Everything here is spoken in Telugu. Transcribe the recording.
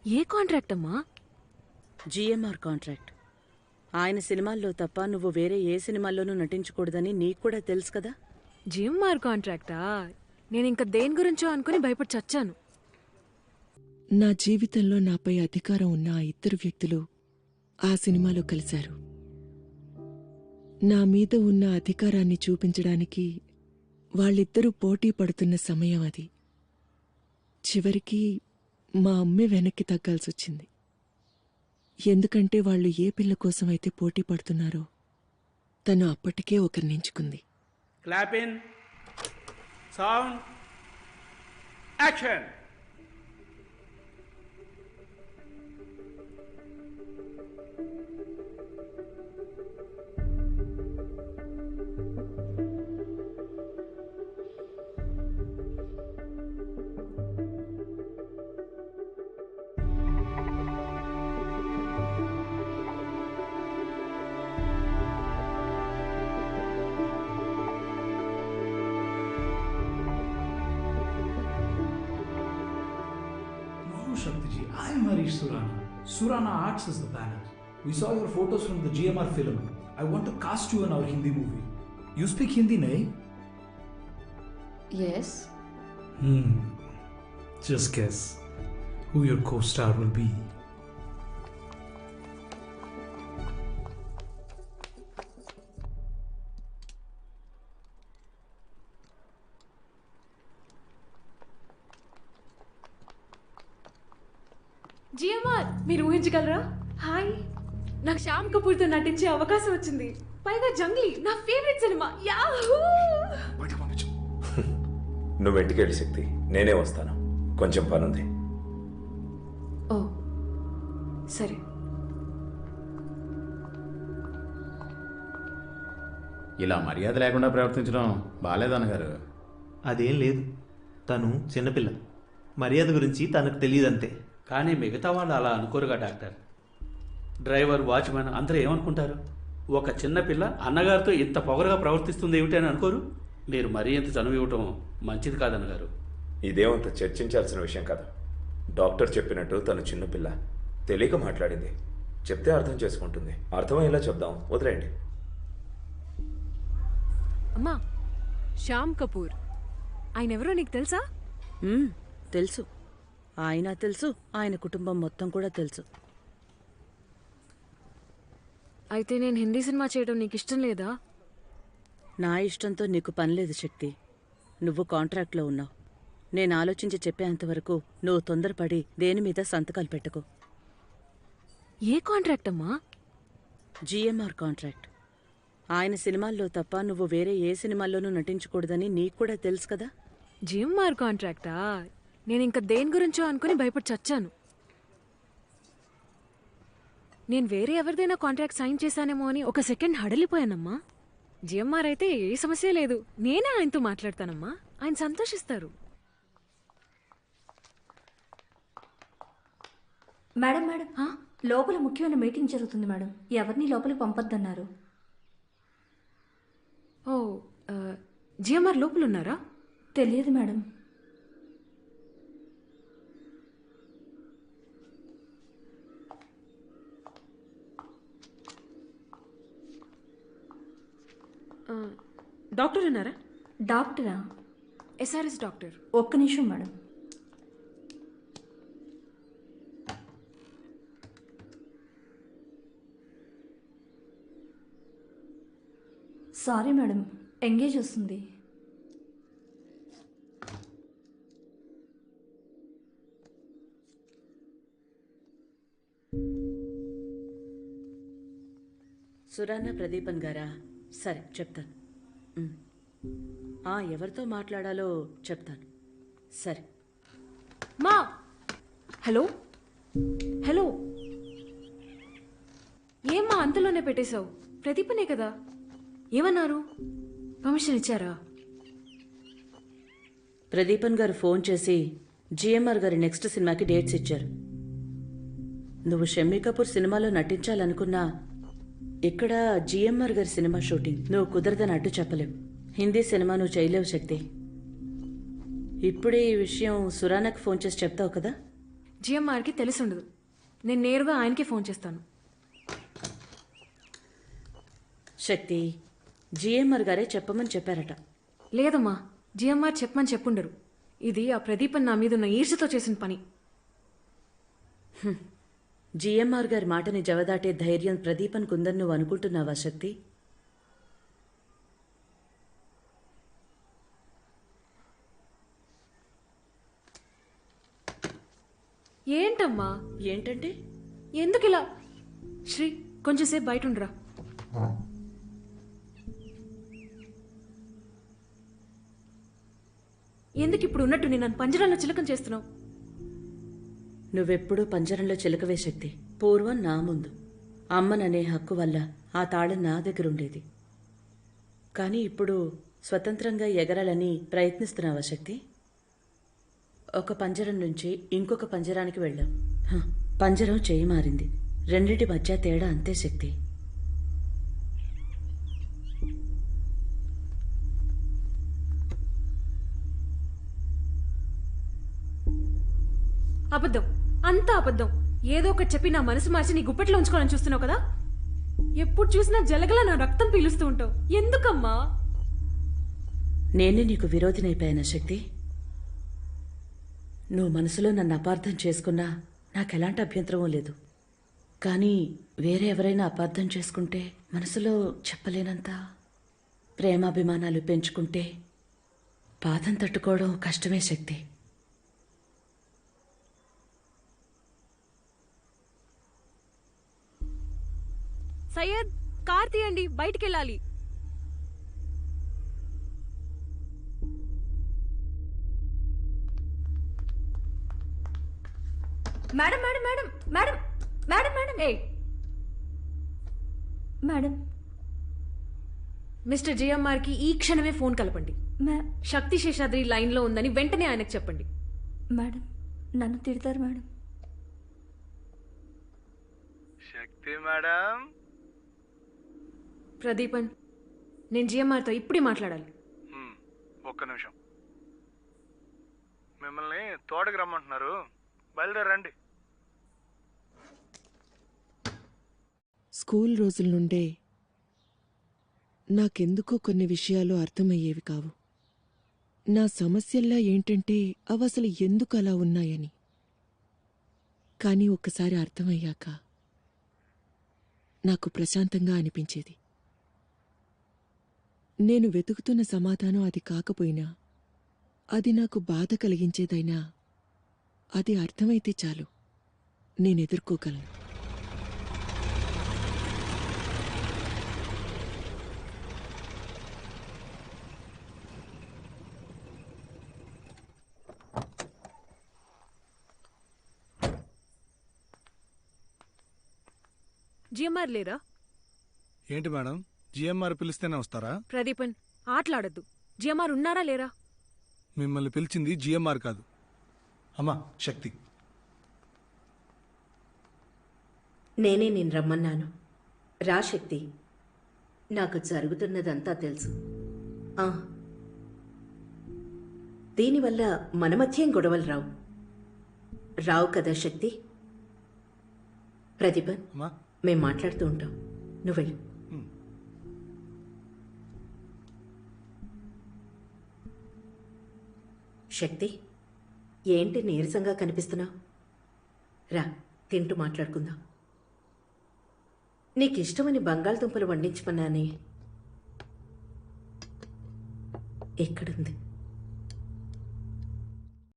ఏ కాంట్రాక్ట్ అమ్మా? GMR contract. ఆయన సినిమాల్లో తప్ప నువ్వు వేరే ఏ సినిమాల్లోనూ నటించకూడదని నీకు కూడా తెలుసు కదా. జిఎంఆర్ కాంట్రాక్టా? నేను ఇంకా దేని గురించో అనుకుని భయపడి చచ్చాను. నా జీవితంలో నాపై అధికారం ఉన్న ఆ ఇద్దరు వ్యక్తులు ఆ సినిమాలో కలిశారు. నా మీద ఉన్న అధికారాన్ని చూపించడానికి వాళ్ళిద్దరూ పోటీ పడుతున్న సమయం అది. చివరికి మా అమ్మే వెనక్కి తగ్గాల్సొచ్చింది. ఎందుకంటే వాళ్ళు ఏ పిల్ల కోసమైతే పోటీ పడుతున్నారో తను అప్పటికే ఒకరినించుకుంది. Clap in. Sound. Action. Shaktiji, I am Harish Surana. Surana Arts is the banner. We saw your photos from the GMR film. I want to cast you in our Hindi movie. You speak Hindi, nahi? Yes. Just guess who your co-star will be. GMR, మీరు ఊహించగలరా? హాయ్, నాకు శ్యామ్ కపూర్తో నటించే అవకాశం వచ్చింది. పైగా జంగ్లీ నా ఫేవరెట్ సినిమా. యాహూ! నువ్వు ఇంటికెళ్ళి శక్తి, నేనే వస్తాను. కొంచెం పనుంది. ఓ సరే. ఇలా మర్యాద లేకుండా ప్రవర్తించడం బాలేదన్నగారు. అదేం లేదు, తను చిన్నపిల్ల, మర్యాద గురించి తనకు తెలియదంతే. కానీ మిగతా వాళ్ళు అలా అనుకోరుగా డాక్టర్. డ్రైవర్, వాచ్మెన్ అందరూ ఏమనుకుంటారు? ఒక చిన్న పిల్ల అన్నగారితో ఇంత పొగరుగా ప్రవర్తిస్తుంది ఏమిటి అని అనుకోరు? మీరు మరీ ఇంత చనువు ఇవ్వటం మంచిది కాదన్నగారు. ఇదేమంత చర్చించాల్సిన విషయం కాదు. డాక్టర్ చెప్పినట్టు తను చిన్నపిల్ల, తెలియక మాట్లాడింది. చెప్తే అర్థం చేసుకుంటుంది. అర్థమయ్యేలా చెప్దాం, వదిలేయండి. అమ్మా, శ్యామ్ కపూర్ ఆయన ఎవరో నీకు తెలుసా? తెలుసు. ఆయన తెలుసు, ఆయన కుటుంబం మొత్తం కూడా తెలుసు. అయితే నేను హిందీ సినిమా చేయడం నీకు ఇష్టం లేదా? నా ఇష్టంతో నీకు పనిలేదు శక్తి. నువ్వు కాంట్రాక్ట్లో ఉన్నావు. నేను ఆలోచించి చెప్పేంతవరకు నువ్వు తొందరపడి దేని మీద సంతకాలు పెట్టుకో. ఏ కాంట్రాక్ట్ అమ్మా? GMR contract. ఆయన సినిమాల్లో తప్ప నువ్వు వేరే ఏ సినిమాల్లోనూ నటించకూడదని నీకు కూడా తెలుసు కదా. జిఎంఆర్ కాంట్రాక్టా? నేను ఇంకా దేని గురించో అనుకుని భయపడి చచ్చాను. నేను వేరే ఎవరిదైనా కాంట్రాక్ట్ సైన్ చేశానేమో అని ఒక సెకండ్ హడలిపోయానమ్మా. జిఎంఆర్ అయితే ఏ సమస్య లేదు, నేనే ఆయనతో మాట్లాడతానమ్మా. ఆయన సంతోషిస్తారు. మేడం మేడం, లోపల ముఖ్యమైన మీటింగ్ జరుగుతుంది మేడం. ఎవరిని లోపలికి పంపొద్దన్నారు. ఓ, జిఎంఆర్ లోపల ఉన్నారా? తెలియదు మేడం. డాక్టర్ ఉన్నారా? డాక్టరా? SRS doctor. ఒక్క నిమిషం మేడం. సారీ మేడం, ఎంగేజ్ వస్తుంది. సురానా ప్రదీపన్ గారా? సరే చెప్తాను. ఎవరితో మాట్లాడాలో చెప్తాను. సరే. మా హలో హలో, ఏమ్మా అంతలోనే పెట్టేశావు? ప్రదీపనే కదా. ఏమన్నారు? పర్మిషన్ ఇచ్చారా? ప్రదీపన్ గారు ఫోన్ చేసి జిఎంఆర్ గారి నెక్స్ట్ సినిమాకి డేట్స్ ఇచ్చారు. నువ్వు షమ్మీ కపూర్ సినిమాలో నటించాలనుకున్నా ఇక్కడ జిఎంఆర్ గారి సినిమా షూటింగ్. నువ్వు కుదరదని అడ్డు చెప్పలేవు. హిందీ సినిమా నువ్వు చేయలేవు శక్తి. ఇప్పుడే ఈ విషయం సురానాకు ఫోన్ చేసి చెప్తావు కదా. జిఎంఆర్కి తెలిసి ఉండదు. నేను నేరుగా ఆయనకే ఫోన్ చేస్తాను. శక్తి, జిఎంఆర్ గారే చెప్పమని చెప్పారట. లేదమ్మా, జిఎంఆర్ చెప్పమని చెప్పుండరు. ఇది ఆ ప్రదీపన్ నా మీద ఉన్న ఈర్ష్యతో చేసిన పని. జిఎంఆర్ గారి మాటని జవదాటే ధైర్యం ప్రదీపన్ కుందని నువ్వు అనుకుంటున్నావా శక్తి? ఏంటమ్మా? ఏంటంటే? ఎందుకు ఇలా? శ్రీ, కొంచెంసేపు బయట ఉండరా. ఎందుకు ఇప్పుడు ఉన్నట్టు నేను నన్ను పంజరాల్లో చిలకం చేస్తున్నావు? నువ్వెప్పుడూ పంజరంలో చిలకవే శక్తి. పూర్వం నా ముందు అమ్మననే హక్కు వల్ల ఆ తాళం నా దగ్గర ఉండేది. కానీ ఇప్పుడు స్వతంత్రంగా ఎగరాలని ప్రయత్నిస్తున్నావా శక్తి? ఒక పంజరం నుంచి ఇంకొక పంజరానికి వెళ్ళాం. పంజరం చేయి మారింది. రెండింటి మధ్య తేడా అంతే శక్తి. అబద్ధం, అంతా అబద్ధం. ఏదో ఒకటి చెప్పి నా మనసు మార్చి నీ గుప్పెట్లో ఉంచుకోవాలని చూస్తున్నావు కదా. ఎప్పుడు చూసినా జలగలా నా రక్తం పీలుస్తూ ఉంటావు. ఎందుకమ్మా? నేనే నీకు విరోధినైపోయానా శక్తి? నువ్వు మనసులో నన్ను అపార్థం చేసుకున్నా నాకెలాంటి అభ్యంతరమూ లేదు. కానీ వేరే ఎవరైనా అపార్థం చేసుకుంటే, మనసులో చెప్పలేనంత ప్రేమాభిమానాలు పెంచుకుంటే బాధను తట్టుకోవడం కష్టమే శక్తి. సయ్యద్, కార్ తీయండి, బయటికెళ్ళాలి. Madam madam madam madam madam madam ఏ మేడం మిస్టర్ జిఎంఆర్కి ఈ క్షణమే ఫోన్ కలపండి. శక్తి శేషాద్రి లైన్లో ఉందని వెంటనే ఆయనకు చెప్పండి. మేడం, నన్ను తిడతారు మేడం. శక్తి మేడం. ప్రదీపన్, నేను జిఎంఆర్తో ఇప్పుడే మాట్లాడాలి. ఒక్క నిమిషం. మిమ్మల్ని తోటకి రమ్మంటున్నారు, బయలుదేరండి. స్కూల్ రోజుల నుండే నాకెందుకో కొన్ని విషయాలు అర్థమయ్యేవి కావు. నా సమస్యల్లా ఏంటంటే అవసలు ఎందుకు అలా ఉన్నాయని. కానీ ఒక్కసారి అర్థమయ్యాక నాకు ప్రశాంతంగా అనిపించేది. నేను వెతుకుతున్న సమాధానం అది కాకపోయినా, అది నాకు బాధ కలిగించేదైనా, అది అర్థమైతే చాలు, నేనెదుర్కోగలను. జిఎంఆర్ లేరా? ఏంటి మేడం, జిఎంఆర్ పిలిస్తేనే వస్తారా? ప్రదీపన్, ఆటలాడద్దు. జిఎంఆర్ ఉన్నారా లేరా? మిమ్మల్ని పిలిచింది జిఎంఆర్ కాదు, అమ్మా శక్తి. నేనే నేను రమ్మన్నాను. రా శక్తి, నాకు జరుగుతున్నదంతా తెలుసు. దీనివల్ల మన మధ్యేం గొడవలు రావు కదా శక్తి? ప్రదీపన్, మేం మాట్లాడుతూ ఉంటాం, నువ్వెళ్ళు. శక్తి, ఏంటి నీరసంగా కనిపిస్తున్నావు? రా, తింటూ మాట్లాడుకుందాం. నీకిష్టమని బంగాళదుంపలు వండించమన్నానే, ఎక్కడుంది?